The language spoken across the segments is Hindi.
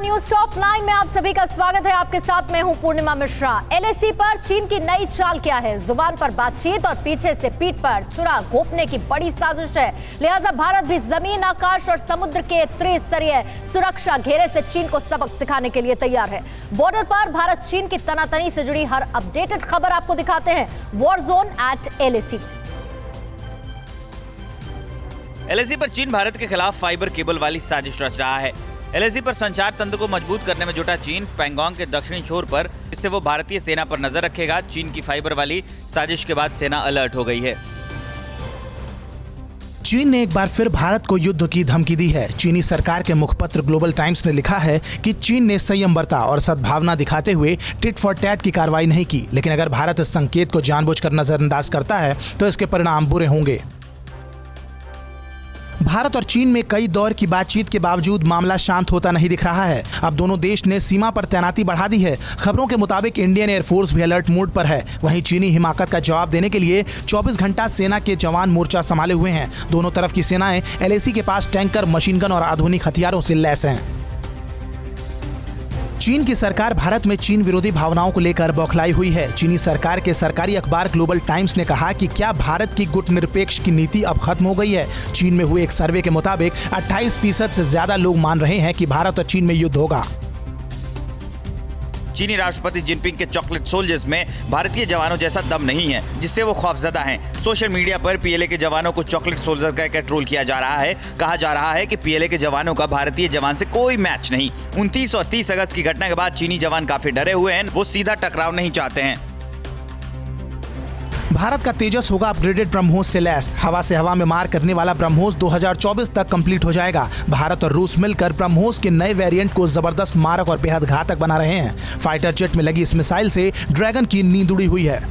न्यूज टॉप 9 में आप सभी का स्वागत है। आपके साथ मैं हूं पूर्णिमा मिश्रा। एलएसी पर चीन की नई चाल क्या है? जुबान पर बातचीत और पीछे से पीठ पर छुरा घोंपने की बड़ी साजिश है। लिहाजा भारत भी जमीन, आकाश और समुद्र के त्रिस्तरीय सुरक्षा घेरे से चीन को सबक सिखाने के लिए तैयार है। बॉर्डर पर भारत चीन की तनातनी से जुड़ी हर अपडेटेड खबर आपको दिखाते हैं war zone at LAC. LAC पर चीन भारत के खिलाफ फाइबर केबल वाली साजिश रच रहा है। एलएसी पर संचार तंत्र को मजबूत करने में जुटा चीन पैंगोंग के दक्षिणी छोर पर, इससे वो भारतीय सेना पर नजर रखेगा। चीन की फाइबर वाली साजिश के बाद सेना अलर्ट हो गई है। चीन ने एक बार फिर भारत को युद्ध की धमकी दी है। चीनी सरकार के मुखपत्र ग्लोबल टाइम्स ने लिखा है कि चीन ने संयम बरता और सद्भावना दिखाते हुए टिट फॉर टैट की कार्रवाई नहीं की, लेकिन अगर भारत इस संकेत को जानबूझकर नजरअंदाज करता है तो इसके परिणाम बुरे होंगे। भारत और चीन में कई दौर की बातचीत के बावजूद मामला शांत होता नहीं दिख रहा है। अब दोनों देश ने सीमा पर तैनाती बढ़ा दी है। खबरों के मुताबिक इंडियन एयरफोर्स भी अलर्ट मोड पर है। वहीं चीनी हिमाकत का जवाब देने के लिए 24 घंटा सेना के जवान मोर्चा संभाले हुए हैं। दोनों तरफ की सेनाएं एलएसी के पास टैंकर, मशीन गन और आधुनिक हथियारों से लैस हैं। चीन की सरकार भारत में चीन विरोधी भावनाओं को लेकर बौखलाई हुई है। चीनी सरकार के सरकारी अखबार ग्लोबल टाइम्स ने कहा कि क्या भारत की गुटनिरपेक्ष की नीति अब खत्म हो गई है। चीन में हुए एक सर्वे के मुताबिक 28% से ज्यादा लोग मान रहे हैं कि भारत और चीन में युद्ध होगा। चीनी राष्ट्रपति जिनपिंग के चॉकलेट सोल्जर्स में भारतीय जवानों जैसा दम नहीं है, जिससे वो खौफजदा हैं। सोशल मीडिया पर पीएलए के जवानों को चॉकलेट सोल्जर कहकर ट्रोल किया जा रहा है। कहा जा रहा है कि पीएलए के जवानों का भारतीय जवान से कोई मैच नहीं। 29 और 30 अगस्त की घटना के बाद चीनी जवान काफी डरे हुए हैं। वो सीधा टकराव नहीं चाहते हैं। भारत का तेजस होगा अपग्रेडेड ब्रह्मोस से लैस। हवा से हवा में मार करने वाला ब्रह्मोस 2024 तक कंप्लीट हो जाएगा। भारत और रूस मिलकर ब्रह्मोस के नए वेरिएंट को जबरदस्त मारक और बेहद घातक बना रहे हैं। फाइटर जेट में लगी इस मिसाइल से ड्रैगन की नींद उड़ी हुई है।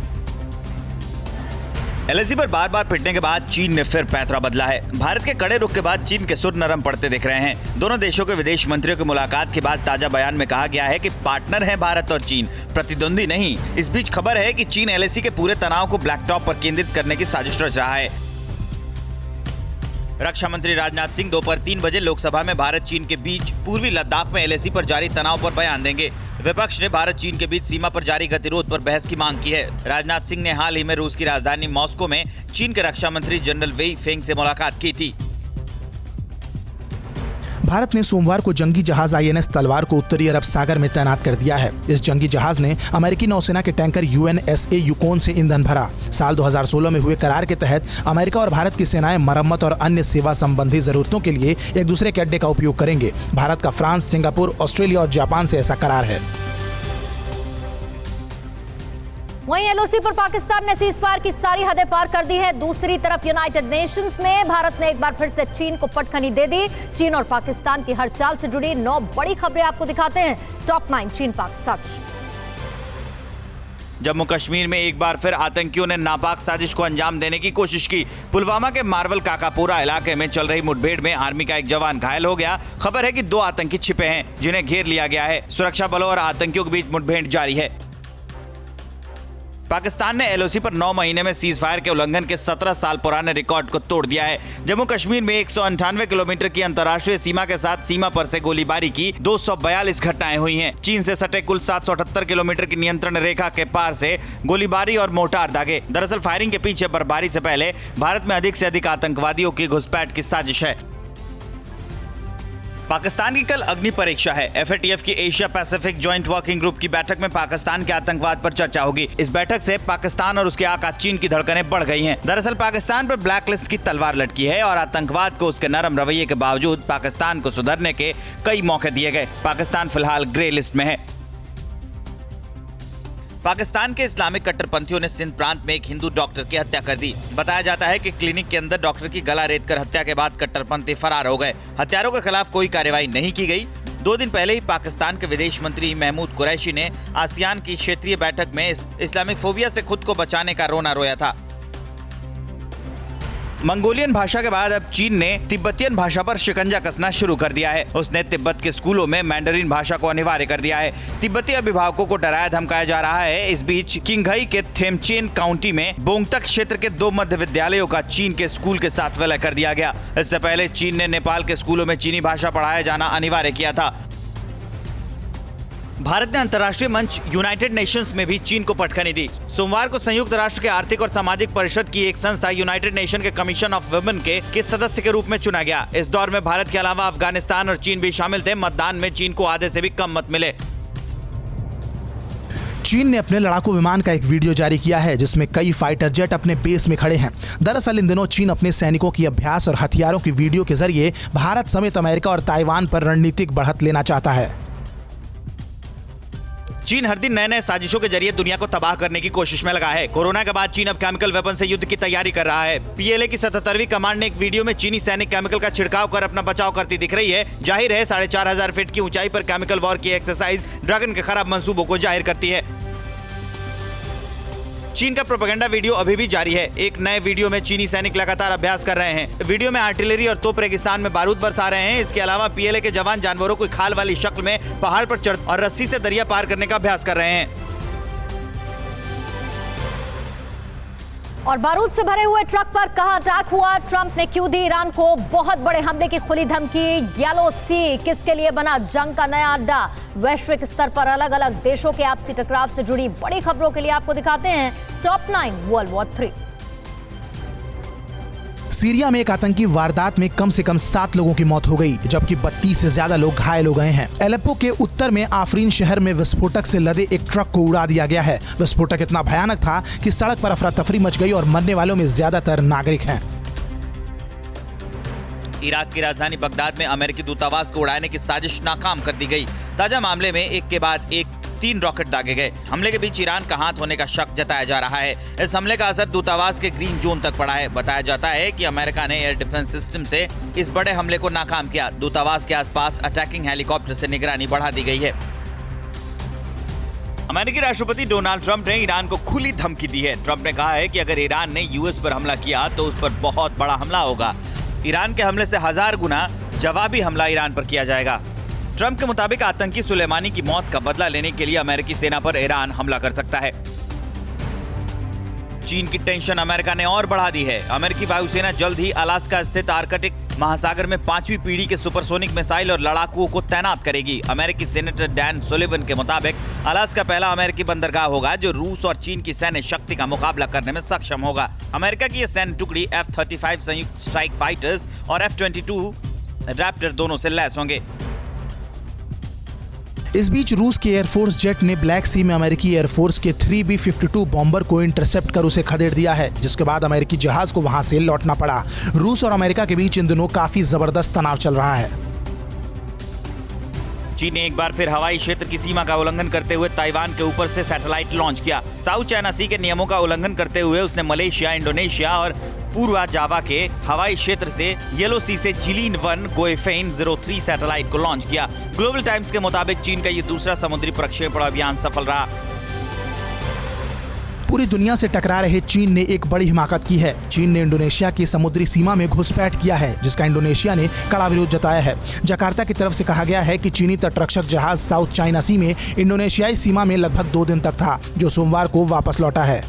एलएसी पर बार बार पिटने के बाद चीन ने फिर पैंतरा बदला है। भारत के कड़े रुख के बाद चीन के सुर नरम पड़ते दिख रहे हैं। दोनों देशों के विदेश मंत्रियों की मुलाकात के बाद ताजा बयान में कहा गया है कि पार्टनर हैं भारत और चीन, प्रतिद्वंदी नहीं। इस बीच खबर है कि चीन एलएसी के पूरे तनाव को ब्लैक टॉप पर केंद्रित करने की साजिश रच रहा है। रक्षा मंत्री राजनाथ सिंह दोपहर 3 बजे लोकसभा में भारत चीन के बीच पूर्वी लद्दाख में एलएसी पर जारी तनाव पर बयान देंगे। विपक्ष ने भारत चीन के बीच सीमा पर जारी गतिरोध पर बहस की मांग की है। राजनाथ सिंह ने हाल ही में रूस की राजधानी मॉस्को में चीन के रक्षा मंत्री जनरल वेई फेंग से मुलाकात की थी। भारत ने सोमवार को जंगी जहाज आईएनएस तलवार को उत्तरी अरब सागर में तैनात कर दिया है। इस जंगी जहाज ने अमेरिकी नौसेना के टैंकर यूएनएसए यूकोन से ईंधन भरा। साल 2016 में हुए करार के तहत अमेरिका और भारत की सेनाएं मरम्मत और अन्य सेवा संबंधी जरूरतों के लिए एक दूसरे के अड्डे का उपयोग करेंगे। भारत का फ्रांस, सिंगापुर, ऑस्ट्रेलिया और जापान से ऐसा करार है। वहीं एलओसी पर पाकिस्तान ने सीजफायर की सारी हदें पार कर दी है। दूसरी तरफ यूनाइटेड नेशंस में भारत ने एक बार फिर से चीन को पटखनी दे दी। चीन और पाकिस्तान की हर चाल से जुड़ी 9 बड़ी खबरें आपको दिखाते हैं टॉप 9 चीन पाक साजिश। जम्मू कश्मीर में एक बार फिर आतंकियों ने नापाक साजिश को अंजाम देने की कोशिश की। पुलवामा के मार्वल काकापोरा इलाके में चल रही मुठभेड़ में आर्मी का एक जवान घायल हो गया। खबर है कि 2 आतंकी छिपे हैं, जिन्हें घेर लिया गया है। सुरक्षा बलों और आतंकियों के बीच मुठभेड़ जारी है। पाकिस्तान ने एलओसी पर 9 महीने में सीजफायर के उल्लंघन के 17 साल पुराने रिकॉर्ड को तोड़ दिया है। जम्मू कश्मीर में 198 किलोमीटर की अंतर्राष्ट्रीय सीमा के साथ सीमा पर से गोलीबारी की 242 घटनाएं हुई हैं। चीन से सटे कुल 778 किलोमीटर की नियंत्रण रेखा के पार से गोलीबारी और मोर्टार दागे। दरअसल फायरिंग के पीछे बर्फबारी से पहले भारत में अधिक से अधिक आतंकवादियों की घुसपैठ की साजिश है। पाकिस्तान की कल अग्नि परीक्षा है। एफएटीएफ की Asia Pacific joint working group की बैठक में पाकिस्तान के आतंकवाद पर चर्चा होगी। इस बैठक से पाकिस्तान और उसके आका चीन की धड़कनें बढ़ गई हैं। दरअसल पाकिस्तान पर ब्लैकलिस्ट की तलवार लटकी है और आतंकवाद को उसके नरम रवैये के बावजूद पाकिस्तान को सुधरने के कई मौके दिए गए। पाकिस्तान फिलहाल ग्रे लिस्ट में है। पाकिस्तान के इस्लामिक कट्टरपंथियों ने सिंध प्रांत में एक हिंदू डॉक्टर की हत्या कर दी। बताया जाता है कि क्लिनिक के अंदर डॉक्टर की गला रेतकर हत्या के बाद कट्टरपंथी फरार हो गए। हत्यारों के खिलाफ कोई कार्रवाई नहीं की गई। 2 दिन पहले ही पाकिस्तान के विदेश मंत्री महमूद कुरैशी ने आसियान की क्षेत्रीय बैठक में इस्लामिक फोबिया से खुद को बचाने का रोना रोया था। मंगोलियन भाषा के बाद अब चीन ने तिब्बतियन भाषा पर शिकंजा कसना शुरू कर दिया है। उसने तिब्बत के स्कूलों में मैंडरीन भाषा को अनिवार्य कर दिया है। तिब्बती अभिभावकों को डराया धमकाया जा रहा है। इस बीच किंगघई के थेमचेन काउंटी में बोंगतक क्षेत्र के 2 मध्य विद्यालयों का चीन के स्कूल के साथ विलय कर दिया गया। इससे पहले चीन ने नेपाल के स्कूलों में चीनी भाषा पढ़ाया जाना अनिवार्य किया था। भारत ने अंतर्राष्ट्रीय मंच यूनाइटेड नेशंस में भी चीन को पटखनी दी। सोमवार को संयुक्त राष्ट्र के आर्थिक और सामाजिक परिषद की एक संस्था यूनाइटेड नेशन के कमीशन ऑफ वुमेन के सदस्य के रूप में चुना गया। इस दौर में भारत के अलावा अफगानिस्तान और चीन भी शामिल थे। मतदान में चीन को आधे से भी कम मत मिले। चीन ने अपने लड़ाकू विमान का एक वीडियो जारी किया है जिसमें कई फाइटर जेट अपने बेस में खड़े हैं। दरअसल इन दिनों चीन अपने सैनिकों की अभ्यास और हथियारों की वीडियो के जरिए भारत समेत अमेरिका और ताइवान पर रणनीतिक बढ़त लेना चाहता है। चीन हर दिन नए नए साजिशों के जरिए दुनिया को तबाह करने की कोशिश में लगा है। कोरोना के बाद चीन अब केमिकल वेपन से युद्ध की तैयारी कर रहा है। पीएलए की 77वीं कमांड ने एक वीडियो में चीनी सैनिक केमिकल का छिड़काव कर अपना बचाव करती दिख रही है। जाहिर है 4500 फीट की ऊंचाई पर केमिकल वॉर की एक्सरसाइज ड्रैगन के खराब मंसूबों को जाहिर करती है। चीन का प्रोपेगेंडा वीडियो अभी भी जारी है। एक नए वीडियो में चीनी सैनिक लगातार अभ्यास कर रहे हैं। वीडियो में आर्टिलरी और तोप रेगिस्तान में बारूद बरसा रहे हैं। इसके अलावा पीएलए के जवान जानवरों को खाल वाली शक्ल में पहाड़ पर चढ़ और रस्सी से दरिया पार करने का अभ्यास कर रहे हैं। और बारूद से भरे हुए ट्रक पर कहां अटैक हुआ, ट्रंप ने क्यों दी ईरान को बहुत बड़े हमले की खुली धमकी, येलो सी किसके लिए बना जंग का नया अड्डा। वैश्विक स्तर पर अलग अलग देशों के आपसी टकराव से जुड़ी बड़ी खबरों के लिए आपको दिखाते हैं टॉप 9 वर्ल्ड वॉर 3। सीरिया में एक आतंकी वारदात में कम से कम 7 लोगों की मौत हो गई, जबकि 32 से ज्यादा लोग घायल हो गए हैं। एलेप्पो के उत्तर में आफरीन शहर में विस्फोटक से लदे एक ट्रक को उड़ा दिया गया है। विस्फोटक इतना भयानक था कि सड़क पर अफरा तफरी मच गई और मरने वालों में ज्यादातर नागरिक हैं। इराक की राजधानी बगदाद में अमेरिकी दूतावास को उड़ाने की साजिश नाकाम कर दी गई। ताजा मामले में एक के बाद एक 3 रॉकेट दागे गए। हमले के बीच ईरान का हाथ होने का शक जताया जा रहा है। इस हमले का असर दूतावास के ग्रीन जोन तक पड़ा है। बताया जाता है कि अमेरिका ने एयर डिफेंस सिस्टम से इस बड़े हमले को नाकाम किया। दूतावास के आसपास अटैकिंग हेलीकॉप्टर से निगरानी बढ़ा दी गई है। अमेरिकी राष्ट्रपति डोनाल्ड ट्रंप ने ईरान को खुली धमकी दी है। ट्रंप ने कहा है कि अगर ईरान ने यूएस पर हमला किया तो उस पर बहुत बड़ा हमला होगा। ईरान के हमले से 1000 गुना जवाबी हमला ईरान पर किया जाएगा। ट्रंप के मुताबिक आतंकी सुलेमानी की मौत का बदला लेने के लिए अमेरिकी सेना पर ईरान हमला कर सकता है। चीन की टेंशन अमेरिका ने और बढ़ा दी है। अमेरिकी वायुसेना जल्द ही अलास्का स्थित आर्कटिक महासागर में 5वीं पीढ़ी के सुपरसोनिक मिसाइल और लड़ाकुओं को तैनात करेगी। अमेरिकी सेनेटर डैन सुलिवन के मुताबिक अलास्का पहला अमेरिकी बंदरगाह होगा जो रूस और चीन की सैन्य शक्ति का मुकाबला करने में सक्षम होगा। अमेरिका की यह सैन्य टुकड़ी F-35 संयुक्त स्ट्राइक फाइटर्स और F-22 रैप्टर दोनों से लैस होंगे। इस बीच रूस के एयरफोर्स जेट ने ब्लैक सी में अमेरिकी एयरफोर्स के 3B-52 बॉम्बर को इंटरसेप्ट कर उसे खदेड़ दिया है, जिसके बाद अमेरिकी जहाज को वहां से लौटना पड़ा। रूस और अमेरिका के बीच इन दिनों काफी जबरदस्त तनाव चल रहा है। चीन ने एक बार फिर हवाई क्षेत्र की सीमा का उल्लंघन करते हुए ताइवान के ऊपर से सैटेलाइट लॉन्च किया। साउथ चाइना सी के नियमों का उल्लंघन करते हुए उसने मलेशिया, इंडोनेशिया और पूर्वा जावा के हवाई क्षेत्र से येलो सी से जिलिन 1 गोएफेन 03 सैटेलाइट को लॉन्च किया। ग्लोबल टाइम्स के मुताबिक चीन का ये दूसरा समुद्री प्रक्षेपण अभियान सफल रहा। पूरी दुनिया से टकरा रहे चीन ने एक बड़ी हिमाकत की है। चीन ने इंडोनेशिया की समुद्री सीमा में घुसपैठ किया है, जिसका इंडोनेशिया ने कड़ा विरोध जताया है। जकार्ता की तरफ से कहा गया है कि चीनी तटरक्षक जहाज साउथ चाइना सी में इंडोनेशियाई सीमा में लगभग 2 दिन तक था, जो सोमवार को वापस लौटा है।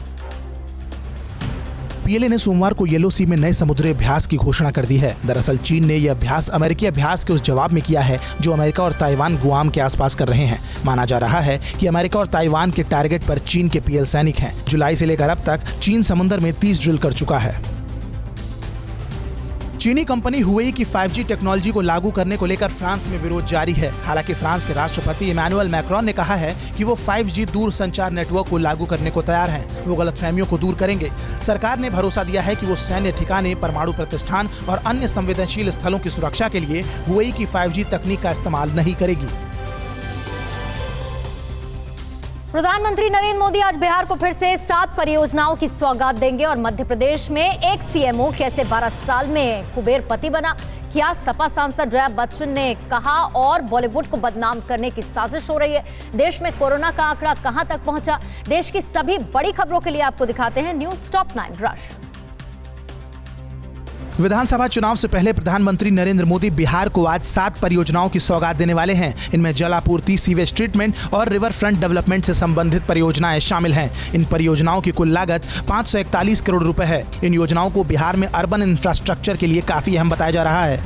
पीएलए ने सोमवार को येलो सी में नए समुद्री अभ्यास की घोषणा कर दी है। दरअसल चीन ने यह अभ्यास अमेरिकी अभ्यास के उस जवाब में किया है जो अमेरिका और ताइवान गुआम के आसपास कर रहे हैं। माना जा रहा है कि अमेरिका और ताइवान के टारगेट पर चीन के पीएल सैनिक हैं। जुलाई से लेकर अब तक चीन समुद्र में 30 ड्रिल कर चुका है। चीनी कंपनी हुवेई की 5G टेक्नोलॉजी को लागू करने को लेकर फ्रांस में विरोध जारी है। हालांकि फ्रांस के राष्ट्रपति इमैनुअल मैक्रोन ने कहा है कि वो 5G दूर संचार नेटवर्क को लागू करने को तैयार हैं। वो गलतफहमियों को दूर करेंगे। सरकार ने भरोसा दिया है कि वो सैन्य ठिकाने, परमाणु प्रतिष्ठान और अन्य संवेदनशील स्थलों की सुरक्षा के लिए हुवेई की 5G तकनीक का इस्तेमाल नहीं करेगी। प्रधानमंत्री नरेंद्र मोदी आज बिहार को फिर से 7 परियोजनाओं की सौगात देंगे और मध्य प्रदेश में एक सीएमओ कैसे 12 साल में कुबेरपति बना, क्या सपा सांसद जया बच्चन ने कहा और बॉलीवुड को बदनाम करने की साजिश हो रही है। देश में कोरोना का आंकड़ा कहां तक पहुंचा, देश की सभी बड़ी खबरों के लिए आपको दिखाते हैं न्यूज टॉप 9 रश। विधानसभा चुनाव से पहले प्रधानमंत्री नरेंद्र मोदी बिहार को आज 7 परियोजनाओं की सौगात देने वाले हैं। इनमें जल आपूर्ति, सीवेज ट्रीटमेंट और रिवर फ्रंट डेवलपमेंट से संबंधित परियोजनाएं शामिल हैं। इन परियोजनाओं की कुल लागत 541 करोड़ रुपए है। इन योजनाओं को बिहार में अर्बन इंफ्रास्ट्रक्चर के लिए काफी अहम बताया जा रहा है।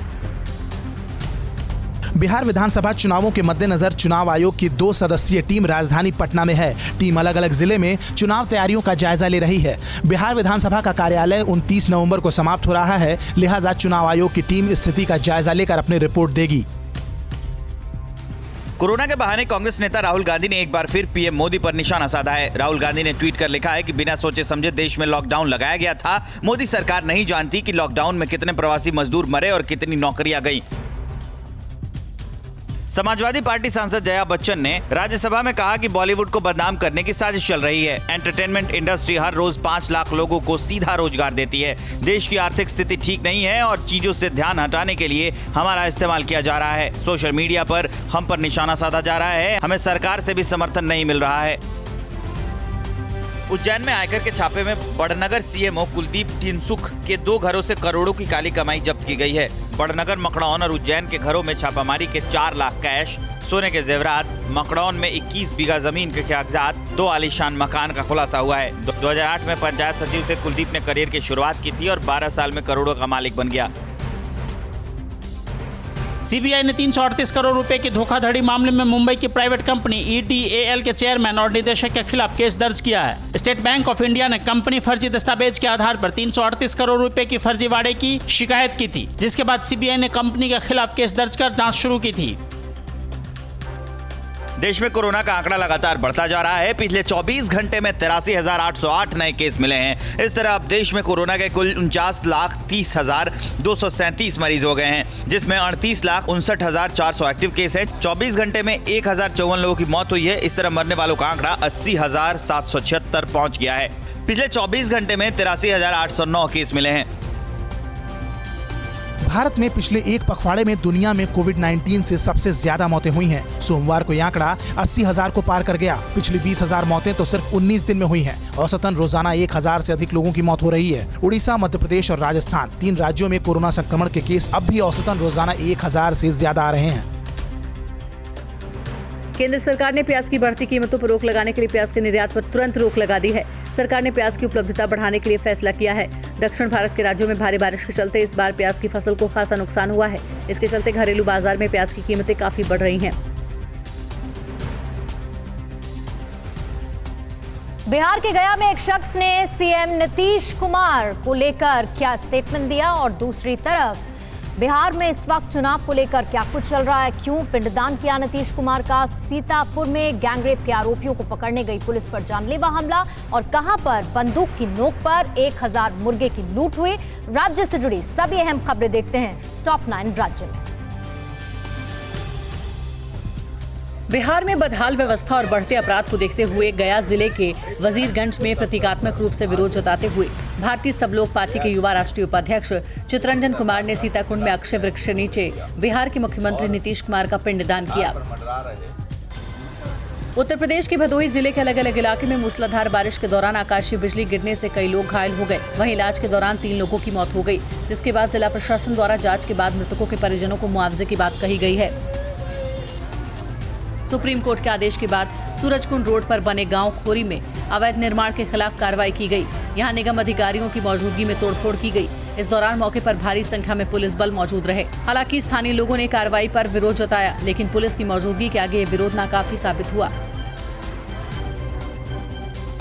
बिहार विधानसभा चुनावों के मद्देनजर चुनाव आयोग की 2 सदस्यीय टीम राजधानी पटना में है। टीम अलग अलग जिले में चुनाव तैयारियों का जायजा ले रही है। बिहार विधानसभा का कार्यालय 29 नवंबर को समाप्त हो रहा है, लिहाजा चुनाव आयोग की टीम स्थिति का जायजा लेकर अपनी रिपोर्ट देगी। कोरोना के बहाने कांग्रेस नेता राहुल गांधी ने एक बार फिर पीएम मोदी पर निशाना साधा है। राहुल गांधी ने ट्वीट कर लिखा है कि बिना सोचे समझे देश में लॉकडाउन लगाया गया था। मोदी सरकार नहीं जानती कि लॉकडाउन में कितने प्रवासी मजदूर मरे और कितनी नौकरियां गई। समाजवादी पार्टी सांसद जया बच्चन ने राज्यसभा में कहा कि बॉलीवुड को बदनाम करने की साजिश चल रही है। एंटरटेनमेंट इंडस्ट्री हर रोज 5 लाख लोगों को सीधा रोजगार देती है। देश की आर्थिक स्थिति ठीक नहीं है और चीजों से ध्यान हटाने के लिए हमारा इस्तेमाल किया जा रहा है। सोशल मीडिया पर हम पर निशाना साधा जा रहा है। हमें सरकार से भी समर्थन नहीं मिल रहा है। उज्जैन में आयकर के छापे में बड़नगर सीएमओ कुलदीप टिनसुख के 2 घरों से करोड़ों की काली कमाई जब्त की गई है। बड़नगर, मकड़ौन और उज्जैन के घरों में छापामारी के 4 लाख कैश, सोने के जेवरात, मकड़ौन में 21 बीघा जमीन के कागजात, 2 आलीशान मकान का खुलासा हुआ है। 2008 में पंचायत सचिव से कुलदीप ने करियर की शुरुआत की थी और 12 साल में करोड़ों का मालिक बन गया। सीबीआई ने 338 करोड़ रुपए की धोखाधड़ी मामले में मुंबई की प्राइवेट कंपनी EDAL के चेयरमैन और निदेशक के खिलाफ केस दर्ज किया है। स्टेट बैंक ऑफ इंडिया ने कंपनी फर्जी दस्तावेज के आधार पर 338 करोड़ रुपए की फर्जीवाड़े की शिकायत की थी, जिसके बाद सीबीआई ने कंपनी के खिलाफ केस दर्ज कर जांच शुरू की थी। देश में कोरोना का आंकड़ा लगातार बढ़ता जा रहा है। पिछले 24 घंटे में 83,808 नए केस मिले हैं। इस तरह अब देश में कोरोना के कुल 49,30,237 मरीज हो गए हैं, जिसमें 38,59,400 एक्टिव केस है। 24 घंटे में 1,054 लोगों की मौत हुई है। इस तरह मरने वालों का आंकड़ा 80,776 पहुंच गया है। पिछले 24 घंटे में 83,809 केस मिले हैं। भारत में पिछले एक पखवाड़े में दुनिया में कोविड-19 से सबसे ज्यादा मौतें हुई हैं। सोमवार को यह आंकड़ा 80,000 को पार कर गया। पिछली 20,000 मौतें तो सिर्फ 19 दिन में हुई हैं। औसतन रोजाना 1,000 से अधिक लोगों की मौत हो रही है। उड़ीसा, मध्य प्रदेश और राजस्थान 3 राज्यों में कोरोना संक्रमण के केस अब भी औसतन रोजाना 1,000 से ज्यादा आ रहे हैं। केंद्र सरकार ने प्याज की बढ़ती कीमतों पर रोक लगाने के लिए प्याज के निर्यात पर तुरंत रोक लगा दी है। सरकार ने प्याज की उपलब्धता बढ़ाने के लिए फैसला किया है। दक्षिण भारत के राज्यों में भारी बारिश के चलते इस बार प्याज की फसल को खासा नुकसान हुआ है। इसके चलते घरेलू बाजार में प्याज की कीमतें काफी बढ़ रही हैं। बिहार के गया में एक शख्स ने सीएम नीतीश कुमार को लेकर क्या स्टेटमेंट दिया और दूसरी तरफ बिहार में इस वक्त चुनाव को लेकर क्या कुछ चल रहा है, क्यों पिंडदान किया नीतीश कुमार का, सीतापुर में गैंगरेप के आरोपियों को पकड़ने गई पुलिस पर जानलेवा हमला और कहां पर बंदूक की नोक पर 1,000 मुर्गे की लूट हुई। राज्य से जुड़ी सभी अहम खबरें देखते हैं टॉप 9 राज्य में। बिहार में बदहाल व्यवस्था और बढ़ते अपराध को देखते हुए गया जिले के वजीरगंज में प्रतीकात्मक रूप से विरोध जताते हुए भारतीय सब लोग पार्टी के युवा राष्ट्रीय उपाध्यक्ष चितरंजन कुमार ने सीताकुंड में अक्षय वृक्ष के नीचे बिहार के मुख्यमंत्री नीतीश कुमार का पिंडदान किया। उत्तर प्रदेश के भदोही जिले के अलग अलग इलाके में मूसलाधार बारिश के दौरान आकाशीय बिजली गिरने से कई लोग घायल हो गए। वहीं इलाज के दौरान 3 लोगों की मौत हो गई, जिसके बाद जिला प्रशासन द्वारा जांच के बाद मृतकों के परिजनों को मुआवजे की बात कही गई है। सुप्रीम कोर्ट के आदेश के बाद सूरजकुंड रोड पर बने गांव खोरी में अवैध निर्माण के खिलाफ कार्रवाई की गई। यहां निगम अधिकारियों की मौजूदगी में तोड़फोड़ की गई। इस दौरान मौके पर भारी संख्या में पुलिस बल मौजूद रहे। हालांकि स्थानीय लोगों ने कार्रवाई पर विरोध जताया, लेकिन पुलिस की मौजूदगी के आगे ये विरोध नाकाफी साबित हुआ।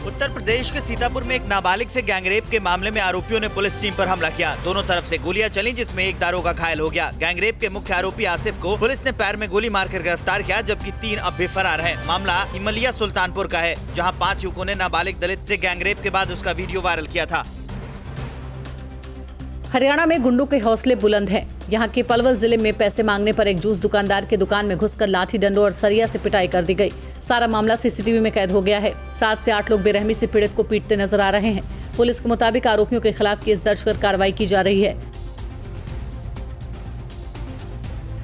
उत्तर प्रदेश के सीतापुर में एक नाबालिग से गैंगरेप के मामले में आरोपियों ने पुलिस टीम पर हमला किया। दोनों तरफ से गोलियां चली, जिसमें एक दारोगा घायल हो गया। गैंगरेप के मुख्य आरोपी आसिफ को पुलिस ने पैर में गोली मारकर गिरफ्तार किया, जबकि 3 अब भी फरार हैं। मामला इमलिया सुल्तानपुर का है, जहां 5 युवकों ने नाबालिग दलित से गैंगरेप के बाद उसका वीडियो वायरल किया था। हरियाणा में गुंडों के हौसले बुलंद हैं। यहाँ के पलवल जिले में पैसे मांगने पर एक जूस दुकानदार के दुकान में घुसकर लाठी डंडों और सरिया से पिटाई कर दी गई। सारा मामला सीसीटीवी में कैद हो गया है। 7 से 8 लोग बेरहमी से पीड़ित को पीटते नजर आ रहे हैं। पुलिस के मुताबिक आरोपियों के खिलाफ केस दर्ज कर कार्रवाई की जा रही है।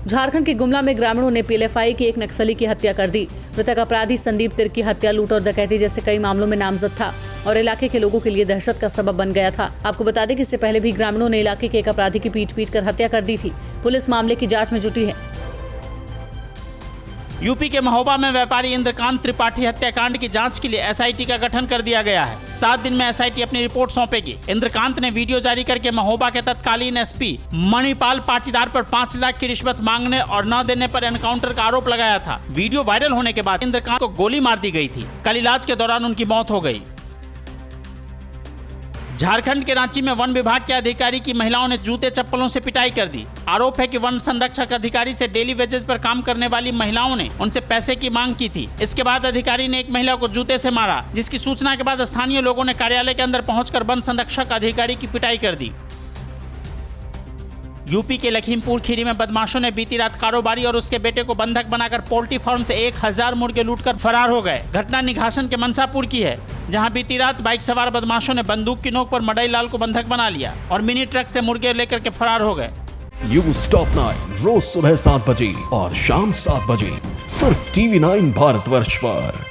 झारखंड के गुमला में ग्रामीणों ने पीएलएफआई के एक नक्सली की हत्या कर दी। मृतक अपराधी संदीप तिर की हत्या, लूट और डकैती जैसे कई मामलों में नामजद था और इलाके के लोगों के लिए दहशत का सबब बन गया था। आपको बता दें कि इससे पहले भी ग्रामीणों ने इलाके के एक अपराधी की पीट कर हत्या कर दी थी। पुलिस मामले की जांच में जुटी है। यूपी के महोबा में व्यापारी इंद्रकांत त्रिपाठी हत्याकांड की जांच के लिए एसआईटी का गठन कर दिया गया है। 7 दिन में एसआईटी अपनी रिपोर्ट सौंपेगी। इंद्रकांत ने वीडियो जारी करके महोबा के तत्कालीन एसपी मणिपाल पाटीदार पर 5 लाख की रिश्वत मांगने और न देने पर एनकाउंटर का आरोप लगाया था। वीडियो वायरल होने के बाद इंद्रकांत को गोली मार दी गई थी। कल इलाज के दौरान उनकी मौत हो गई। झारखंड के रांची में वन विभाग के अधिकारी की महिलाओं ने जूते चप्पलों से पिटाई कर दी। आरोप है कि वन संरक्षक अधिकारी से डेली वेजेस पर काम करने वाली महिलाओं ने उनसे पैसे की मांग की थी। इसके बाद अधिकारी ने एक महिला को जूते से मारा, जिसकी सूचना के बाद स्थानीय लोगों ने कार्यालय के अंदर पहुंचकर वन संरक्षक अधिकारी की पिटाई कर दी। यूपी के लखीमपुर खीरी में बदमाशों ने बीती रात कारोबारी और उसके बेटे को बंधक बनाकर पोल्ट्री फार्म से 1000 मुर्गे लूटकर फरार हो गए। घटना निघासन के मनसापुर की है, जहां बीती रात बाइक सवार बदमाशों ने बंदूक की नोक पर मडई लाल को बंधक बना लिया और मिनी ट्रक से मुर्गे लेकर के फरार हो गए। न्यूज़ टॉप 9 रोज सुबह 7 बजे और शाम 7 बजे सिर्फ TV9 भारतवर्ष पर।